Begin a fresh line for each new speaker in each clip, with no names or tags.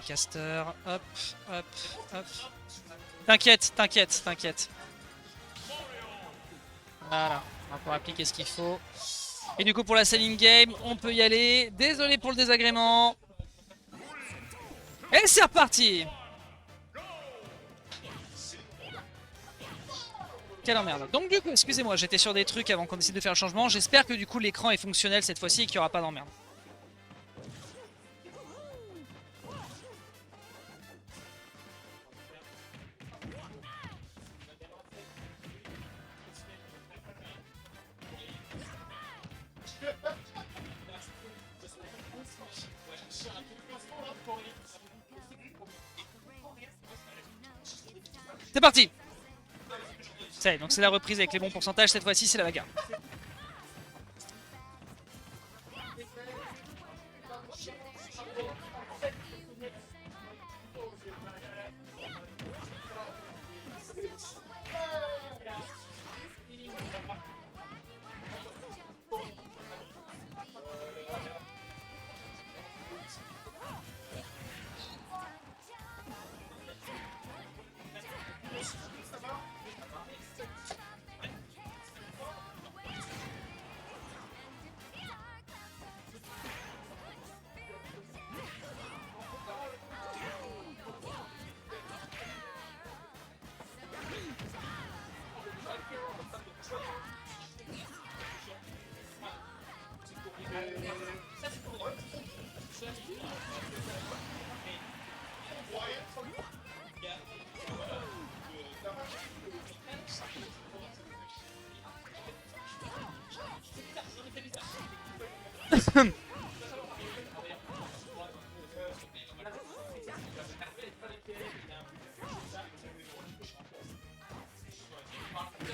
caster. Hop, hop, hop. T'inquiète, t'inquiète, t'inquiète. Voilà, on va pouvoir appliquer ce qu'il faut. Et du coup pour la selling game, on peut y aller. Désolé pour le désagrément. Et c'est reparti. Quelle emmerde. Donc du coup, excusez-moi, j'étais sur des trucs avant qu'on décide de faire le changement. J'espère que du coup l'écran est fonctionnel cette fois-ci et qu'il n'y aura pas d'emmerde. C'est parti. Ça y est, donc c'est la reprise avec les bons pourcentages. Cette fois-ci, c'est la bagarre.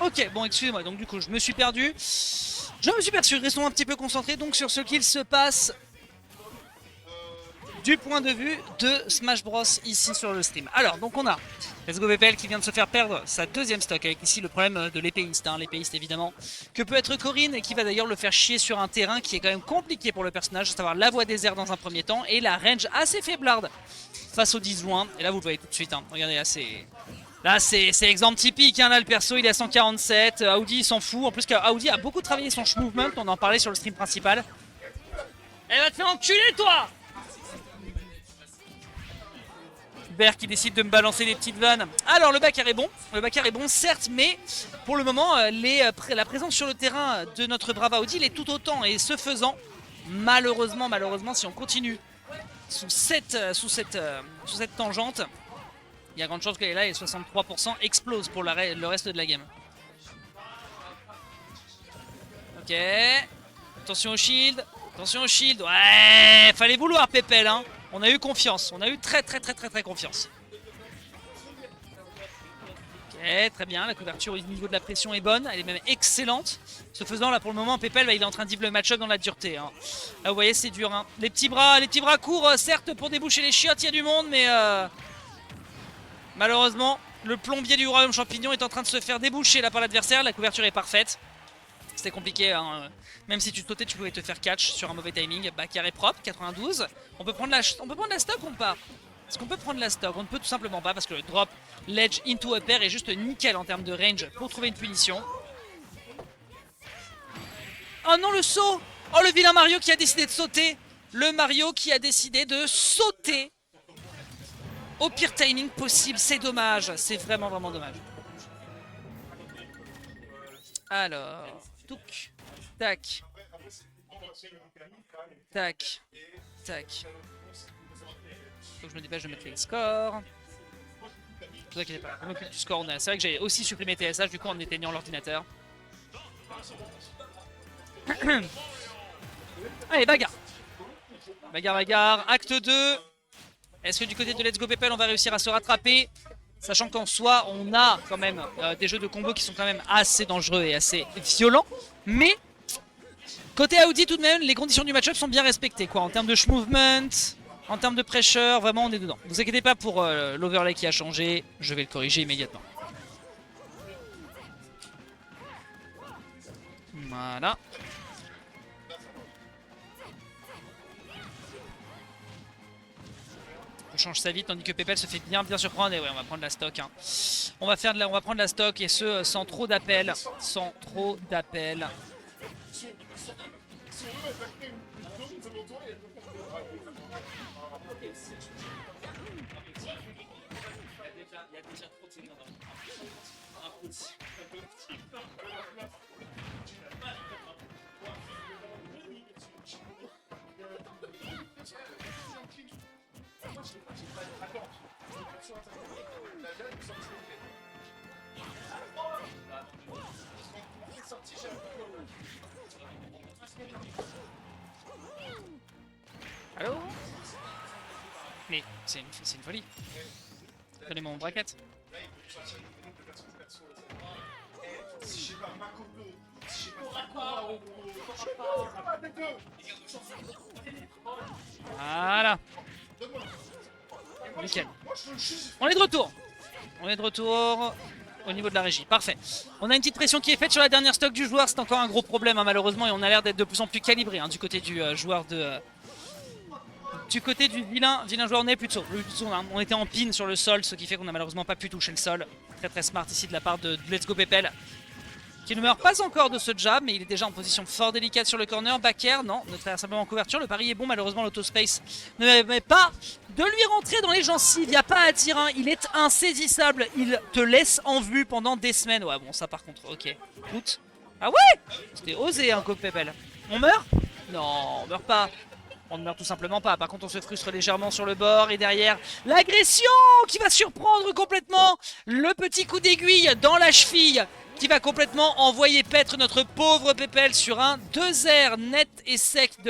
Ok, bon excusez-moi, donc du coup je me suis perdu. Je me suis perdu, restons un petit peu concentrés donc sur ce qu'il se passe du point de vue de Smash Bros ici sur le stream. Alors, donc on a Let's Go PPL qui vient de se faire perdre sa deuxième stock avec ici le problème de l'épéiste, hein, l'épéiste évidemment, que peut être Corinne et qui va d'ailleurs le faire chier sur un terrain qui est quand même compliqué pour le personnage, à savoir la voie des airs dans un premier temps et la range assez faiblarde face au 10 loin. Et là vous le voyez tout de suite, hein. Regardez là c'est... Là c'est exemple typique, hein. Là le perso il est à 147, Audi il s'en fout, en plus qu'Audi a beaucoup travaillé son movement, on en parlait sur le stream principal. Elle va te faire enculer toi! Bear qui décide de me balancer des petites vannes. Alors le backer est bon, certes, mais pour le moment la présence sur le terrain de notre brave Audi il est tout autant, et ce faisant, malheureusement si on continue sous cette tangente, il y a grande chance qu'elle est là et 63% explose pour le reste de la game. Ok, attention au shield, ouais, fallait vouloir Pépel, hein. On a eu confiance, on a eu très confiance. Ok, très bien, la couverture au niveau de la pression est bonne, elle est même excellente. Ce faisant, là pour le moment, Pépel il est en train de vivre le match-up dans la dureté, hein. Là vous voyez c'est dur, hein. Les petits bras courts, certes pour déboucher les chiottes, il y a du monde, mais malheureusement, le plombier du royaume champignon est en train de se faire déboucher là par l'adversaire. La couverture est parfaite. C'était compliqué, hein. Même si tu sautais, tu pouvais te faire catch sur un mauvais timing. Backer est propre, 92. On peut prendre la stock ou pas? Est-ce qu'on peut prendre la stock? On ne peut tout simplement pas parce que le drop ledge into upper est juste nickel en termes de range pour trouver une punition. Oh non, le saut! Oh, le vilain Mario qui a décidé de sauter! Le Mario qui a décidé de sauter au pire timing possible, c'est dommage, c'est vraiment dommage. Alors, touc, tac, tac, tac. Faut que je me dépêche de mettre les scores. Ne vous inquiétez pas, je m'occupe du score. C'est vrai que j'ai aussi supprimé TSH du coup en éteignant l'ordinateur. Allez, bagarre. Bagarre, acte 2. Est-ce que du côté de Let's Go PPL on va réussir à se rattraper? Sachant qu'en soi on a quand même des jeux de combo qui sont quand même assez dangereux et assez violents. Mais côté Audi tout de même les conditions du match-up sont bien respectées quoi. En termes de movement, en termes de pressure, vraiment on est dedans. Ne vous inquiétez pas pour l'overlay qui a changé, je vais le corriger immédiatement. Voilà. On change ça vite, tandis que Pépel se fait bien surprendre. Et ouais, on va prendre la stock. Hein. On va prendre la stock et ce sans trop d'appels. Sans trop d'appels. Allô? Mais c'est une folie. Donnez-moi mon bracket. Voilà. Nickel. On est de retour. On est de retour au niveau de la régie. Parfait. On a une petite pression qui est faite sur la dernière stock du joueur. C'est encore un gros problème hein, malheureusement. Et on a l'air d'être de plus en plus calibré hein, du côté du joueur de... Du côté du vilain joueur, on est plutôt. On était en pin sur le sol, ce qui fait qu'on n'a malheureusement pas pu toucher le sol. Très smart ici de la part de Let's Go Pépel. Qui ne meurt pas encore de ce jab, mais il est déjà en position fort délicate sur le corner. Backer, non, ne traverse simplement en couverture. Le pari est bon, malheureusement l'autospace ne permet pas de lui rentrer dans les gencives. Il n'y a pas à dire, hein. Il est insaisissable. Il te laisse en vue pendant des semaines. Ouais, bon, ça par contre, ok. Écoute. Ah ouais, c'était osé, hein, Pépel. On meurt? Non, on meurt pas. On ne meurt tout simplement pas. Par contre, on se frustre légèrement sur le bord. Et derrière, l'agression qui va surprendre complètement. Le petit coup d'aiguille dans la cheville qui va complètement envoyer paître notre pauvre Pépel sur un 2R net et sec de la